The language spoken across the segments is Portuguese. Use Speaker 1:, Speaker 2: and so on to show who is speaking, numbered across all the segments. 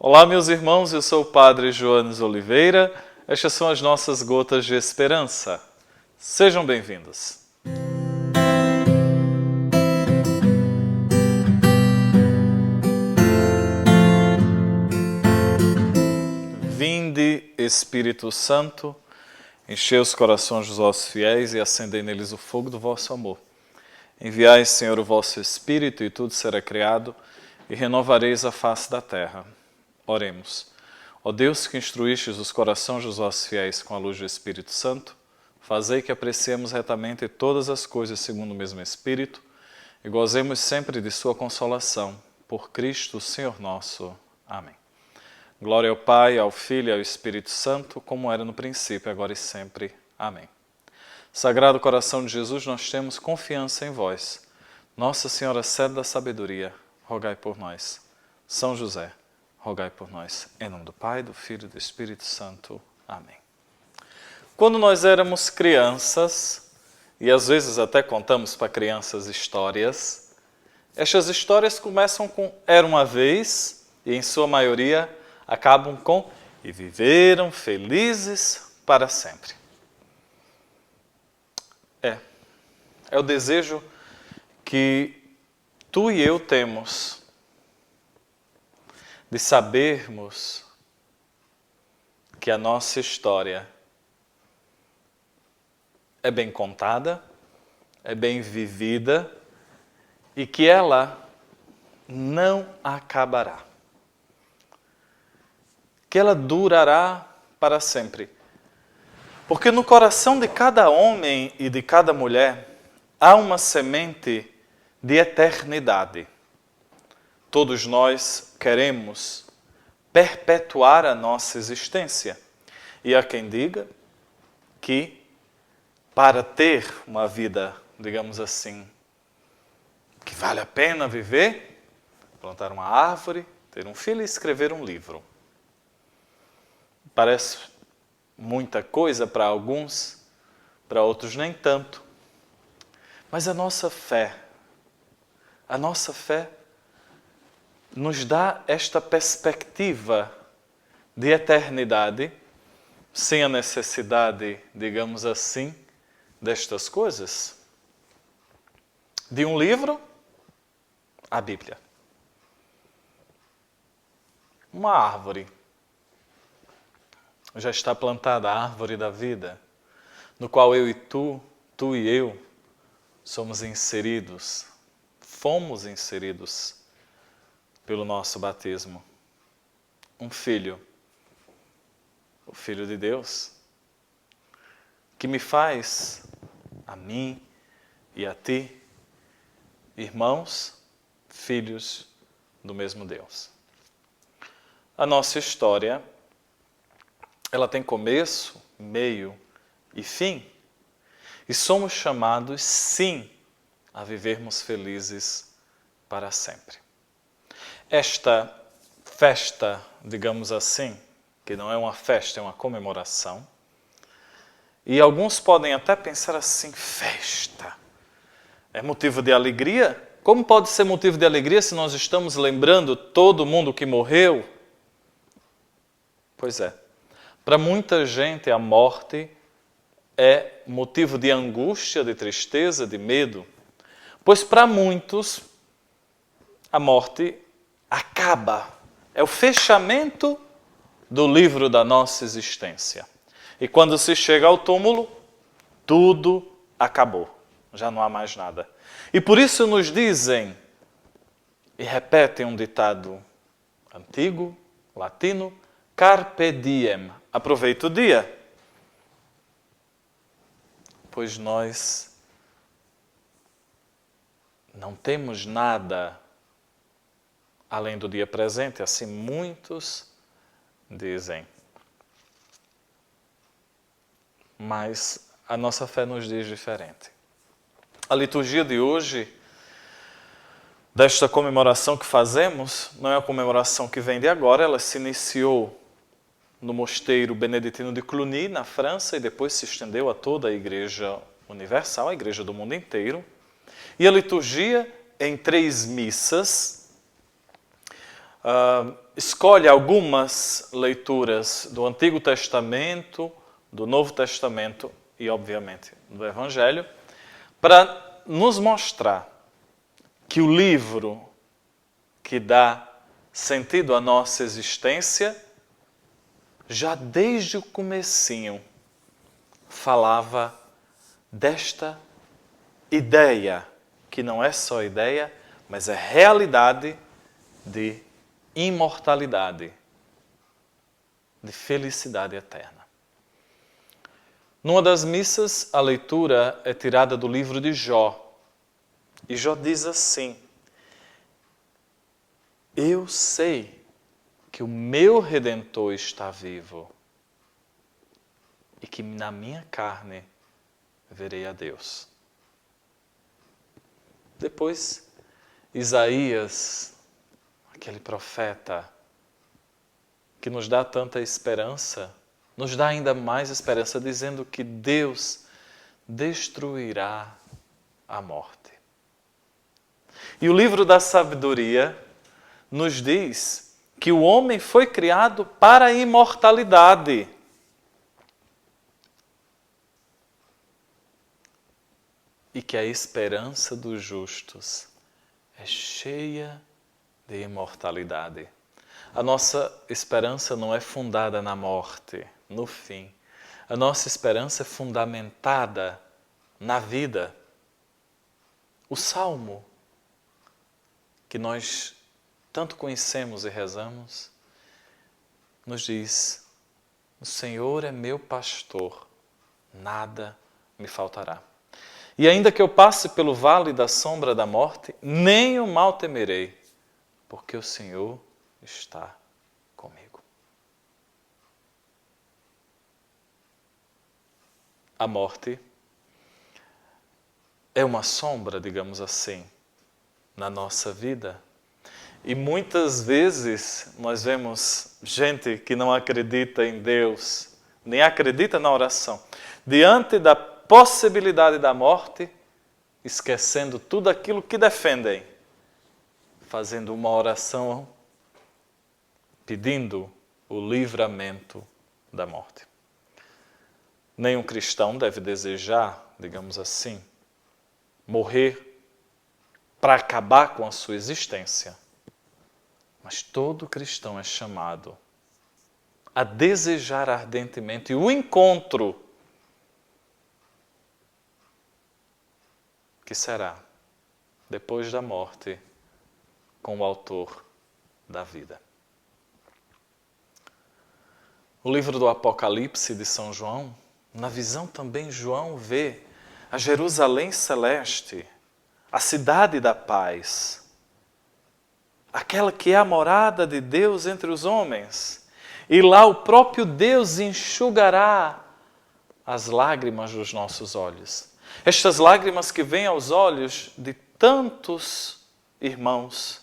Speaker 1: Olá, meus irmãos, eu sou o Padre Joanes Oliveira. Estas são as nossas gotas de esperança. Sejam bem-vindos. Vinde, Espírito Santo, enchei os corações dos vossos fiéis e acendei neles o fogo do vosso amor. Enviai, Senhor, o vosso Espírito, e tudo será criado, e renovareis a face da terra. Oremos. Ó Deus, que instruístes os corações dos vossos fiéis com a luz do Espírito Santo, fazei que apreciemos retamente todas as coisas segundo o mesmo Espírito e gozemos sempre de sua consolação. Por Cristo, Senhor nosso. Amém. Glória ao Pai, ao Filho e ao Espírito Santo, como era no princípio, agora e sempre. Amém. Sagrado coração de Jesus, nós temos confiança em vós. Nossa Senhora, sede da sabedoria, rogai por nós. São José, rogai por nós. Em nome do Pai, do Filho e do Espírito Santo. Amém. Quando nós éramos crianças, e às vezes até contamos para crianças histórias, estas histórias começam com "era uma vez", e em sua maioria acabam com "e viveram felizes para sempre". É o desejo que tu e eu temos de sabermos que a nossa história é bem contada, é bem vivida e que ela não acabará. Que ela durará para sempre. Porque no coração de cada homem e de cada mulher há uma semente de eternidade. Todos nós queremos perpetuar a nossa existência. E há quem diga que para ter uma vida, digamos assim, que vale a pena viver, plantar uma árvore, ter um filho e escrever um livro. Parece muita coisa para alguns, para outros nem tanto. Mas a nossa fé nos dá esta perspectiva de eternidade, sem a necessidade, digamos assim, destas coisas. De um livro, a Bíblia. Uma árvore. Já está plantada a árvore da vida, no qual eu e tu e eu, somos inseridos, fomos inseridos pelo nosso batismo. Um filho, o Filho de Deus, que me faz, a mim e a ti, irmãos, filhos do mesmo Deus. A nossa história, ela tem começo, meio e fim, e somos chamados, sim, a vivermos felizes para sempre. Esta festa, digamos assim, que não é uma festa, é uma comemoração, e alguns podem até pensar assim, festa, é motivo de alegria? Como pode ser motivo de alegria se nós estamos lembrando todo mundo que morreu? Pois é, para muita gente a morte é motivo de angústia, de tristeza, de medo, pois para muitos a morte acaba, é o fechamento do livro da nossa existência. E quando se chega ao túmulo, tudo acabou, já não há mais nada. E por isso nos dizem, e repetem um ditado antigo, latino, carpe diem, aproveita o dia. Pois nós não temos nada além do dia presente, assim muitos dizem. Mas a nossa fé nos diz diferente. A liturgia de hoje, desta comemoração que fazemos, não é uma comemoração que vem de agora, ela se iniciou no mosteiro beneditino de Cluny, na França, e depois se estendeu a toda a Igreja Universal, a Igreja do mundo inteiro. E a liturgia, em 3 missas, escolhe algumas leituras do Antigo Testamento, do Novo Testamento e, obviamente, do Evangelho, para nos mostrar que o livro que dá sentido à nossa existência, já desde o comecinho, falava desta ideia, que não é só ideia, mas é realidade de imortalidade, de felicidade eterna. Numa das missas, a leitura é tirada do livro de Jó. E Jó diz assim: eu sei que o meu Redentor está vivo e que na minha carne verei a Deus. Depois, Isaías, aquele profeta que nos dá tanta esperança, nos dá ainda mais esperança, dizendo que Deus destruirá a morte. E o livro da sabedoria nos diz que o homem foi criado para a imortalidade. E que a esperança dos justos é cheia de imortalidade. A nossa esperança não é fundada na morte, no fim. A nossa esperança é fundamentada na vida. O Salmo que nós tanto conhecemos e rezamos, nos diz: o Senhor é meu pastor, nada me faltará. E ainda que eu passe pelo vale da sombra da morte, nem o mal temerei, porque o Senhor está comigo. A morte é uma sombra, digamos assim, na nossa vida. E muitas vezes nós vemos gente que não acredita em Deus, nem acredita na oração, diante da possibilidade da morte, esquecendo tudo aquilo que defendem, fazendo uma oração pedindo o livramento da morte. Nenhum cristão deve desejar, digamos assim, morrer para acabar com a sua existência. Mas todo cristão é chamado a desejar ardentemente o encontro que será depois da morte com o autor da vida. O livro do Apocalipse de São João, na visão também João vê a Jerusalém celeste, a cidade da paz, aquela que é a morada de Deus entre os homens. E lá o próprio Deus enxugará as lágrimas dos nossos olhos. Estas lágrimas que vêm aos olhos de tantos irmãos,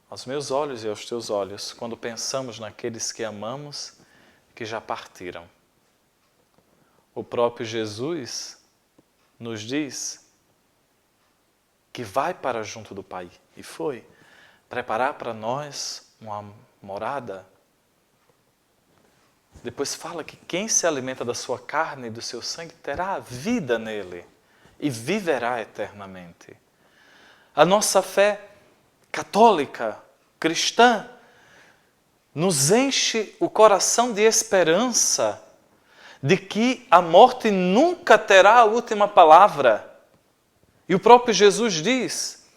Speaker 1: aos meus olhos e aos teus olhos, quando pensamos naqueles que amamos, que já partiram. O próprio Jesus nos diz que vai para junto do Pai, e foi preparar para nós uma morada. Depois fala que quem se alimenta da sua carne e do seu sangue terá vida nele e viverá eternamente. A nossa fé católica, cristã, nos enche o coração de esperança de que a morte nunca terá a última palavra. E o próprio Jesus diz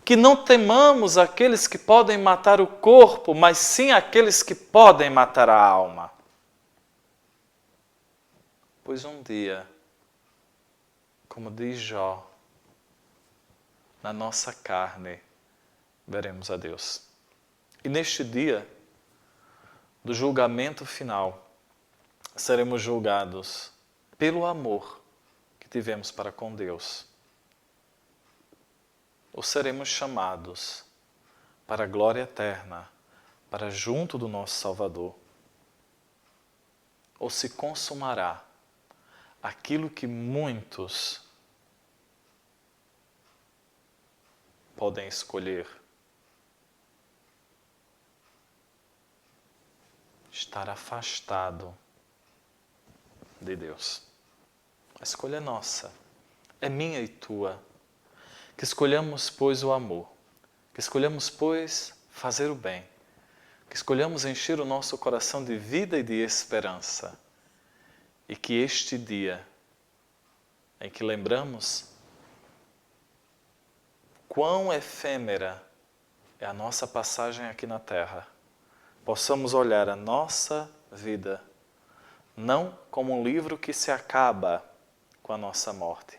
Speaker 1: que não temamos aqueles que podem matar o corpo, mas sim aqueles que podem matar a alma. Pois um dia, como diz Jó, na nossa carne veremos a Deus. E neste dia do julgamento final, seremos julgados pelo amor que tivemos para com Deus. Ou seremos chamados para a glória eterna, para junto do nosso Salvador. Ou se consumará aquilo que muitos podem escolher estar afastado de Deus. A escolha é nossa, é minha e tua. Que escolhamos, pois, o amor. Que escolhamos, pois, fazer o bem. Que escolhamos encher o nosso coração de vida e de esperança. E que este dia, em que lembramos quão efêmera é a nossa passagem aqui na Terra, possamos olhar a nossa vida não como um livro que se acaba com a nossa morte,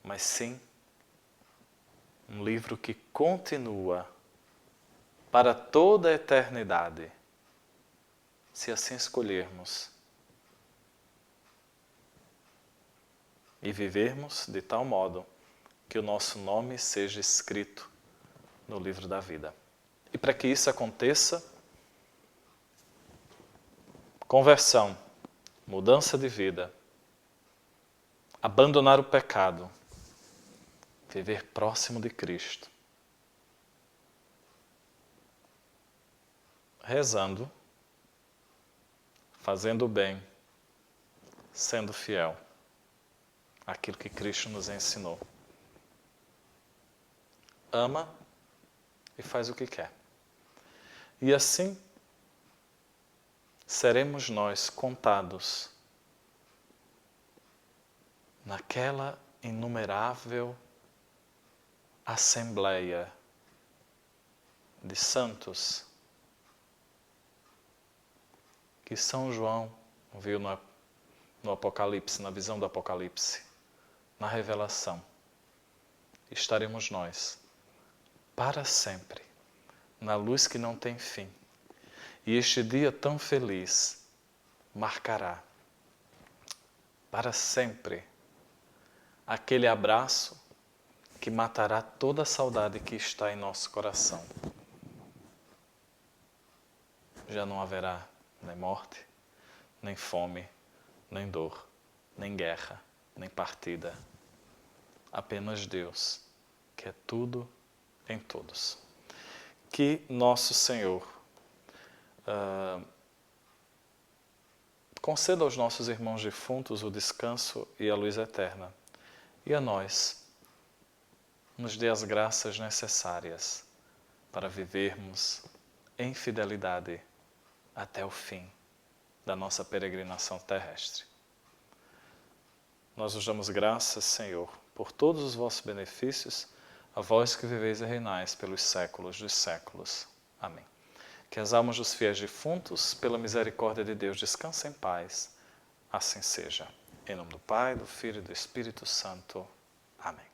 Speaker 1: mas sim um livro que continua para toda a eternidade, se assim escolhermos, e vivermos de tal modo que o nosso nome seja escrito no livro da vida. E para que isso aconteça, conversão, mudança de vida, abandonar o pecado, viver próximo de Cristo, rezando, fazendo o bem, sendo fiel àquilo que Cristo nos ensinou. Ama e faz o que quer. E assim seremos nós contados naquela inumerável assembleia de santos que São João viu no Apocalipse, na visão do Apocalipse, na revelação. Estaremos nós para sempre na luz que não tem fim. E este dia tão feliz marcará para sempre aquele abraço que matará toda a saudade que está em nosso coração. Já não haverá nem morte, nem fome, nem dor, nem guerra, nem partida. Apenas Deus, que é tudo em todos. Que nosso Senhor conceda aos nossos irmãos defuntos o descanso e a luz eterna. E a nós, nos dê as graças necessárias para vivermos em fidelidade até o fim da nossa peregrinação terrestre. Nós vos damos graças, Senhor, por todos os vossos benefícios, a vós que viveis e reinais pelos séculos dos séculos. Amém. Que as almas dos fiéis defuntos, pela misericórdia de Deus, descansem em paz. Assim seja. Em nome do Pai, do Filho e do Espírito Santo. Amém.